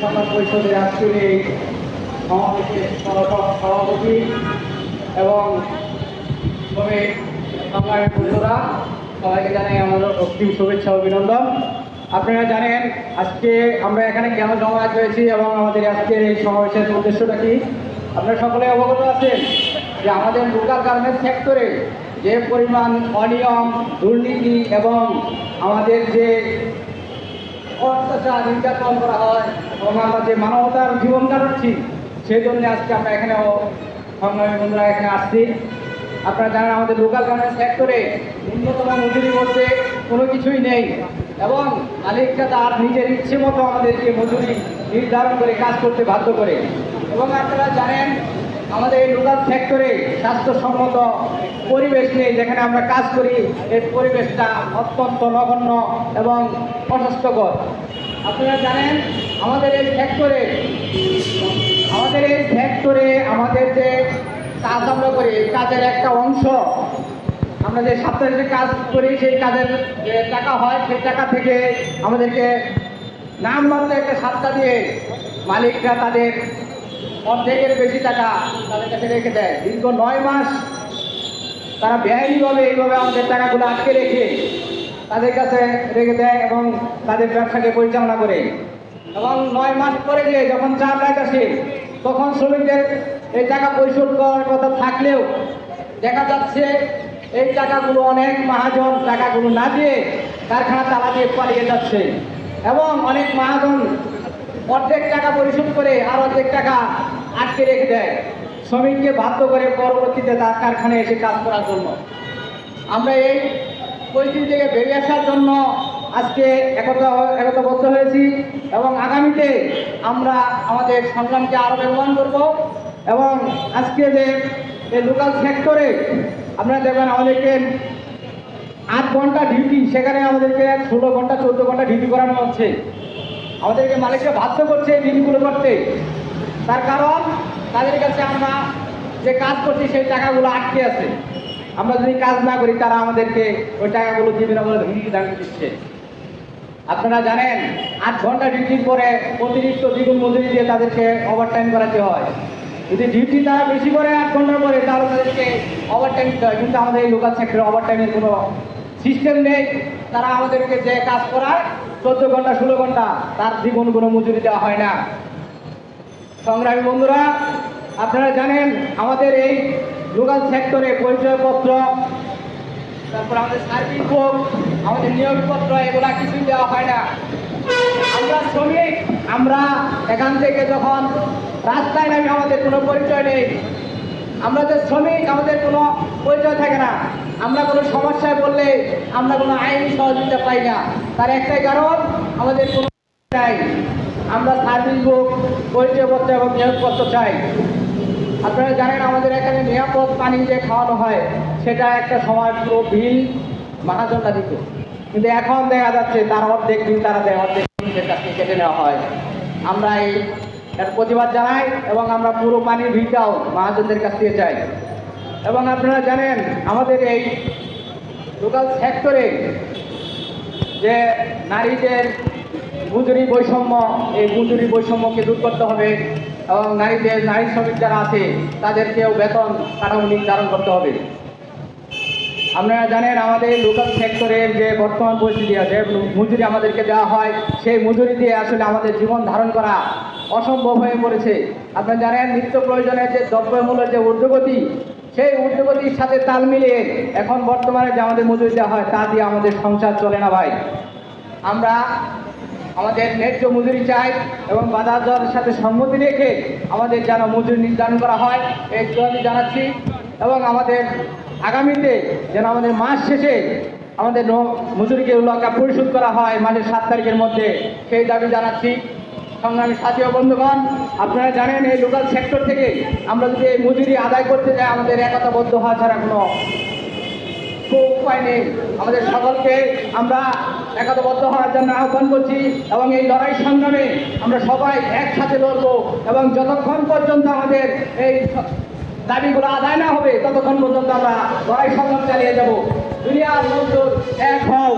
সংগ্রাম পরিষদের আজকের এই সমাবেশের সভাপতি এবং শ্রমিক সংগ্রামের বন্ধুরা, সবাইকে জানাই আমাদের অগ্রিম শুভেচ্ছা অভিনন্দন। আপনারা জানেন আজকে আমরা এখানে কেন জমায়েত হয়েছি এবং আমাদের আজকের এই সমাবেশের উদ্দেশ্যটা কি। আপনারা সকলে অবগত আছেন যে আমাদের লোকাল গার্মেন্টস সেক্টরে যে পরিমাণ অনিয়ম, দুর্নীতি এবং আমাদের যে অত্যাচার নির্যাতন করা হয় এবং আমরা যে মানবতার জীবন কাটাচ্ছি, সেই জন্য আজকে আমরা এখানেও সংগ্রামী বন্ধুরা এখানে আসছি। আপনারা জানেন আমাদের লোকাল গার্মেন্টস সেক্টরে ন্যূনতম মজুরি বলতে কোনো কিছুই নেই এবং মালিকরা তার নিজের ইচ্ছে মতো আমাদেরকে মজুরি নির্ধারণ করে কাজ করতে বাধ্য করে। এবং আপনারা জানেন আমাদের এই লোকাল সেক্টরে স্বাস্থ্যসম্মত পরিবেশ নেই, যেখানে আমরা কাজ করি এই পরিবেশটা অত্যন্ত নগণ্য এবং অস্বাস্থ্যকর। আপনারা জানেন আমাদের এই সেক্টরে আমাদের যে কাজ আমরা করি, এই কাজের একটা অংশ আমরা যে সাপ্তাহিক কাজ করি, সেই কাজের যে টাকা হয় সেই টাকা থেকে আমাদেরকে নামমাত্র একটা সাপ্তাহ দিয়ে মালিকরা তাদের অর্ধেকের বেশি টাকা তাদের কাছে রেখে দেয়। দীর্ঘ 9 মাস তারা বেআইনিভাবে এইভাবে আমাদের টাকাগুলো আটকে রেখে তাদের কাছে রেখে দেয় এবং তাদের ব্যবসাকে পরিচালনা করে। এবং 9 মাস পরে যে যখন 4 লাখ আসে, তখন শ্রমিকদের এই টাকা পরিশোধ করার কথা থাকলেও দেখা যাচ্ছে এই টাকাগুলো অনেক মহাজন টাকাগুলো না দিয়ে কারখানা তালা দিয়ে পালিয়ে যাচ্ছে এবং অনেক মহাজন অর্ধেক টাকা পরিশোধ করে আর অর্ধেক টাকা আটকে রেখে দেয়, শ্রমিককে বাধ্য করে পরবর্তীতে তার কারখানায় এসে কাজ করার জন্য। আমরা এই পরিস্থিতি থেকে বেরিয়ে আসার জন্য আজকে একতাবদ্ধ হয়েছি এবং আগামীতে আমরা আমাদের সংগ্রামকে আরও বেগবান করব। এবং আজকে যে এই লোকাল সেক্টরে আপনারা দেখবেন আমাদেরকে 8 ঘন্টা ডিউটি, সেখানে আমাদেরকে 16 ঘন্টা 14 ঘন্টা ডিউটি করানো হচ্ছে। আমাদেরকে মালিককে বাধ্য করছে এই ডিউটিগুলো করতে, তার কারণ তাদের কাছে আমরা যে কাজ করছি সেই টাকাগুলো আটকে আছে। আমরা যদি কাজ না করি তারা আমাদেরকে ওই টাকাগুলো দিবে না বলে হুমকি দাঁড়িয়ে দিচ্ছে। আপনারা জানেন 8 ঘন্টা ডিউটির পরে অতিরিক্ত দ্বিগুণ মজুরি দিয়ে তাদেরকে ওভারটাইম করাতে হয়। যদি ডিউটি তারা বেশি করে 8 ঘন্টার পরে, তাহলে তাদেরকে ওভারটাইম দিতে হয়। কিন্তু আমাদের এই লোকাল সেক্টরে ওভারটাইমের কোনো সিস্টেম নেই। তারা আমাদেরকে যে কাজ করায় 14 ঘন্টা 16 ঘন্টা, তার দ্বিগুণ কোনো মজুরি দেওয়া হয় না। সংগ্রামী বন্ধুরা, আপনারা জানেন আমাদের এই লোকাল সেক্টরে পরিচয়পত্র, তারপর আমাদের সার্ভিস বুক, আমাদের নিয়োগপত্র, এগুলা কিছুই দেওয়া হয় না। আমরা শ্রমিক, আমরা এখান থেকে যখন রাস্তায় নামি আমাদের কোনো পরিচয় নেই। আমরা যে শ্রমিক, আমাদের কোনো পরিচয় থাকে না। আমরা কোনো সমস্যায় বললে আমরা কোনো আইনি সহযোগিতা পাই না। তার একটাই কারণ, আমাদের কোনো নাই। আমরা সার্ভিস বুক, পরিচয়পত্র এবং নিয়োগপত্র চাই। আপনারা জানেন আমাদের এখানে নিরাপদ পানি যে খাওয়ানো হয়, সেটা একটা সময় পুরো বিল মহাজনরা দিত, কিন্তু এখন দেখা যাচ্ছে তার অর্ধেক বিল তারা দেয়, অর্ধেক বিলের কাছ থেকে কেটে নেওয়া হয়। আমরা এর প্রতিবাদ জানাই এবং আমরা পুরো পানির বিলটাও মহাজনদের কাছ থেকে চাই। এবং আপনারা জানেন আমাদের এই লোকাল সেক্টরে যে নারীদের মজুরি বৈষম্য, এই মজুরি বৈষম্যকে দূর করতে হবে এবং নারী শ্রমিক যারা আছে তাদেরকেও বেতন কাঠামো নির্ধারণ করতে হবে। আপনারা জানেন আমাদের লোকাল সেক্টরের যে বর্তমান পরিস্থিতি আছে, মজুরি আমাদেরকে দেওয়া হয়, সেই মজুরি দিয়ে আসলে আমাদের জীবন ধারণ করা অসম্ভব হয়ে পড়েছে। আপনারা জানেন নিত্য প্রয়োজনের যে দ্রব্যমূল্যের যে ঊর্ধ্বগতি, সেই ঊর্ধ্বগতির সাথে তাল মিলিয়ে এখন বর্তমানে যে আমাদের মজুরি দেওয়া হয় তা দিয়ে আমাদের সংসার চলে না ভাই। আমরা আমাদের ন্যায্য মজুরি চাই এবং বাজার দরের সাথে সম্মতি রেখে আমাদের যেন মজুরি নির্ধারণ করা হয়, এই দাবি জানাচ্ছি। এবং আমাদের আগামীতে যেন আমাদের মাস শেষে আমাদের মজুরিকে পরিশোধ করা হয় মাসের 7 তারিখের মধ্যে, সেই দাবি জানাচ্ছি। সংগ্রামী সাথী ও বন্ধুগণ, আপনারা জানেন এই লোকাল সেক্টর থেকে আমরা যদি এই মজুরি আদায় করতে যাই, আমাদের একতাবদ্ধ হওয়া ছাড়া কোনো উপায় নেই। আমাদের সকলকে আমরা একতাবদ্ধ হওয়ার জন্য আহ্বান করছি এবং এই লড়াই সংগ্রামে আমরা সবাই একসাথে লড়বো এবং যতক্ষণ পর্যন্ত আমাদের এই দাবিগুলো আদায় না হবে ততক্ষণ পর্যন্ত আমরা লড়াই সংগ্রাম চালিয়ে যাব। দুনিয়ার মজদুর এক হও।